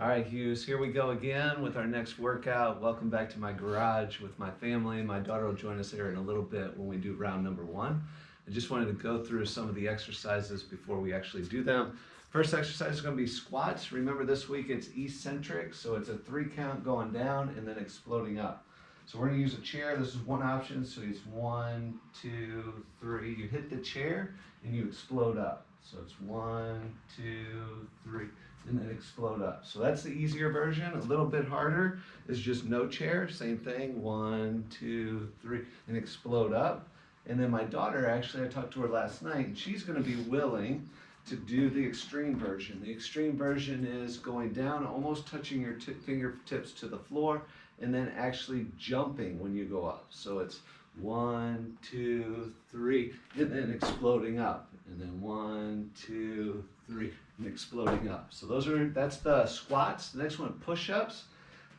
All right, Hewes, here we go again with our next workout. Welcome back to my garage with my family. My daughter will join us here in a little bit when we do round number 1. I just wanted to go through some of the exercises before we actually do them. First exercise is going to be squats. Remember this week it's eccentric, so it's a 3 count going down and then exploding up. So we're going to use a chair. This is one option. So it's 1, 2, 3. You hit the chair and you explode up. So it's 1, 2, 3, and then explode up. So that's the easier version. A little bit harder is just no chair. Same thing. 1, 2, 3, and explode up. And then my daughter, actually, I talked to her last night, and she's going to be willing to do the extreme version. The extreme version is going down, almost touching your fingertips to the floor, and then actually jumping when you go up. So it's 1, 2, 3, and then exploding up. And then 1, 2, 3, and exploding up. So that's the squats. The next one, push-ups.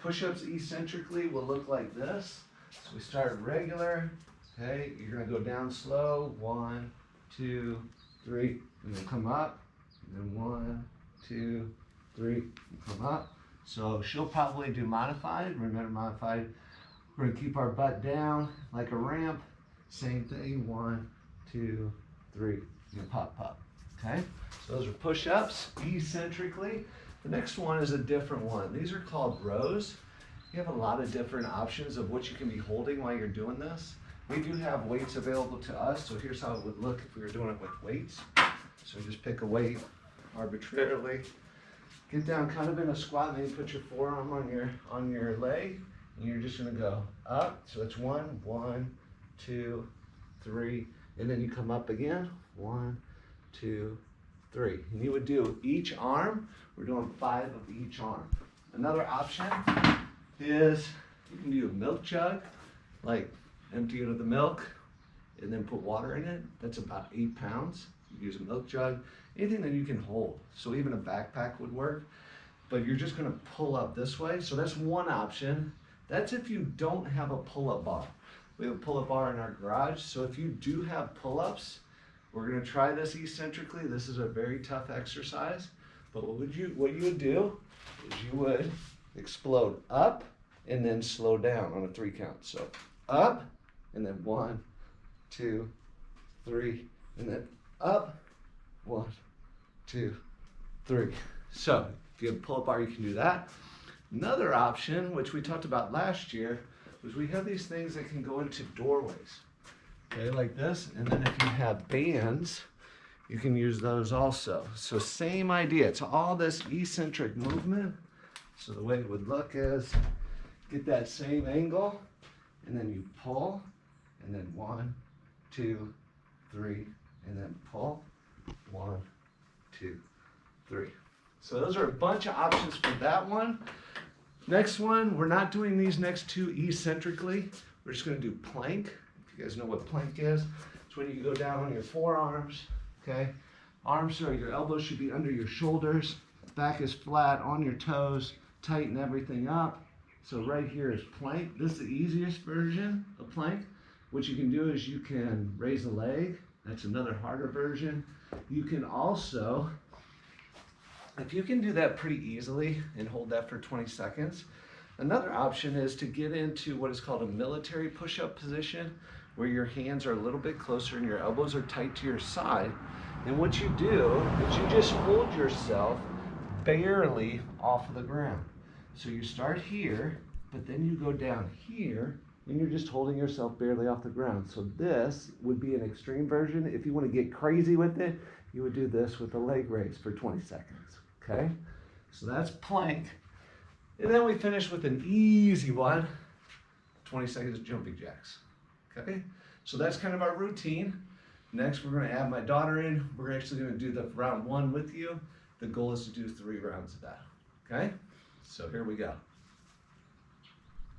Push-ups eccentrically will look like this. So we start regular. Okay, you're gonna go down slow. 1, 2, 3, and then come up. And then 1, 2, 3, and come up. So she'll probably do modified. Remember modified. We're gonna keep our butt down like a ramp. Same thing. 1, 2, 3, and pop. Okay, so those are push-ups eccentrically. The next one is a different one. These are called rows. You have a lot of different options of what you can be holding while you're doing this. We do have weights available to us, so here's how it would look if we were doing it with weights. So just pick a weight arbitrarily, get down kind of in a squat, and then you put your forearm on your leg, and you're just gonna go up. So it's 1, 2, 3, and then you come up again. 1, 2, 3. And you would do each arm. We're doing 5 of each arm. Another option is you can do a milk jug, like empty it of the milk and then put water in it. That's about 8 pounds. You use a milk jug, anything that you can hold. So even a backpack would work, but you're just gonna pull up this way. So that's one option. That's if you don't have a pull-up bar. We have a pull-up bar in our garage. So if you do have pull-ups, we're gonna try this eccentrically. This is a very tough exercise, but what you would do is you would explode up and then slow down on a 3 count. So up, and then 1, 2, 3, and then up, 1, 2, 3. So if you have a pull-up bar, you can do that. Another option, which we talked about last year, was we have these things that can go into doorways. Okay, like this, and then if you have bands, you can use those also. So same idea, it's all this eccentric movement. So the way it would look is, get that same angle, and then you pull, and then 1, 2, 3, and then pull, 1, 2, 3. So those are a bunch of options for that one. Next one, we're not doing these next 2 eccentrically. We're just gonna do plank. You guys know what plank is? It's when you go down on your forearms, okay? Arms or your elbows should be under your shoulders. Back is flat on your toes. Tighten everything up. So right here is plank. This is the easiest version of plank. What you can do is you can raise a leg. That's another harder version. You can also, if you can do that pretty easily and hold that for 20 seconds, another option is to get into what is called a military push-up position, where your hands are a little bit closer and your elbows are tight to your side. And what you do is you just hold yourself barely off of the ground. So you start here, but then you go down here, and you're just holding yourself barely off the ground. So this would be an extreme version. If you want to get crazy with it, you would do this with a leg raise for 20 seconds, okay? So that's plank. And then we finish with an easy one, 20 seconds of jumping jacks. Okay, so that's kind of our routine. Next, we're going to add my daughter in. We're actually going to do the round 1 with you. The goal is to do 3 rounds of that. Okay, so here we go.